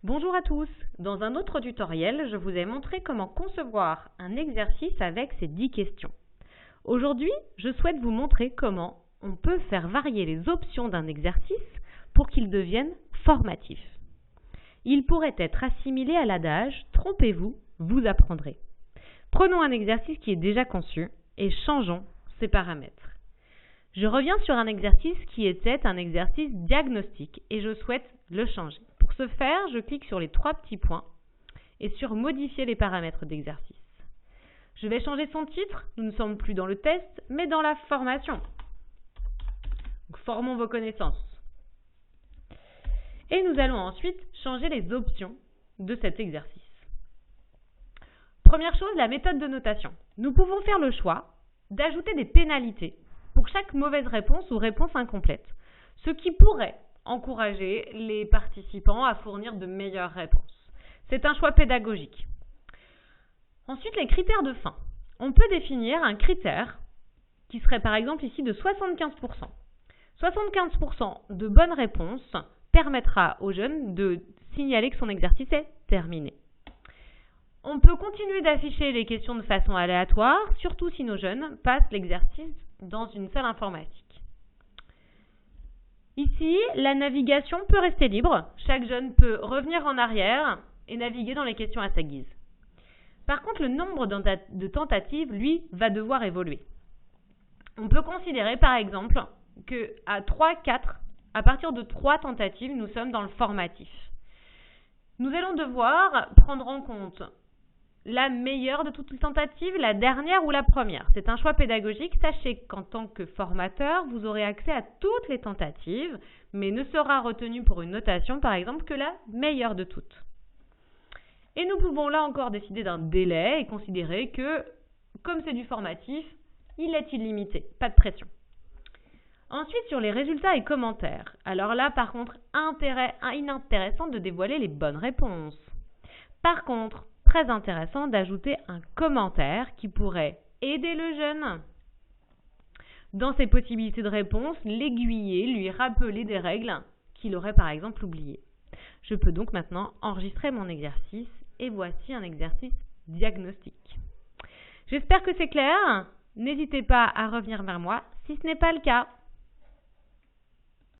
Bonjour à tous. Dans un autre tutoriel, je vous ai montré comment concevoir un exercice avec ces 10 questions. Aujourd'hui, je souhaite vous montrer comment on peut faire varier les options d'un exercice pour qu'il devienne formatif. Il pourrait être assimilé à l'adage « Trompez-vous, vous apprendrez ». Prenons un exercice qui est déjà conçu et changeons ses paramètres. Je reviens sur un exercice qui était un exercice diagnostique et je souhaite le changer. Pour ce faire, je clique sur les 3 petits points et sur modifier les paramètres d'exercice. Je vais changer son titre, nous ne sommes plus dans le test, mais dans la formation. Donc, formons vos connaissances. Et nous allons ensuite changer les options de cet exercice. Première chose, la méthode de notation. Nous pouvons faire le choix d'ajouter des pénalités pour chaque mauvaise réponse ou réponse incomplète, ce qui pourrait encourager les participants à fournir de meilleures réponses. C'est un choix pédagogique. Ensuite, les critères de fin. On peut définir un critère qui serait par exemple ici de 75%. 75% de bonnes réponses permettra au jeune de signaler que son exercice est terminé. On peut continuer d'afficher les questions de façon aléatoire, surtout si nos jeunes passent l'exercice dans une salle informatique. Ici, la navigation peut rester libre. Chaque jeune peut revenir en arrière et naviguer dans les questions à sa guise. Par contre, le nombre de tentatives, lui, va devoir évoluer. On peut considérer, par exemple, qu'à à partir de 3 tentatives, nous sommes dans le formatif. Nous allons devoir prendre en compte la meilleure de toutes les tentatives, la dernière ou la première. C'est un choix pédagogique. Sachez qu'en tant que formateur, vous aurez accès à toutes les tentatives, mais ne sera retenu pour une notation, par exemple, que la meilleure de toutes. Et nous pouvons là encore décider d'un délai et considérer que, comme c'est du formatif, il est illimité, pas de pression. Ensuite, sur les résultats et commentaires. Alors là, par contre, inintéressant de dévoiler les bonnes réponses. Par contre, très intéressant d'ajouter un commentaire qui pourrait aider le jeune dans ses possibilités de réponse, l'aiguiller, lui rappeler des règles qu'il aurait par exemple oubliées. Je peux donc maintenant enregistrer mon exercice et voici un exercice diagnostique. J'espère que c'est clair. N'hésitez pas à revenir vers moi si ce n'est pas le cas.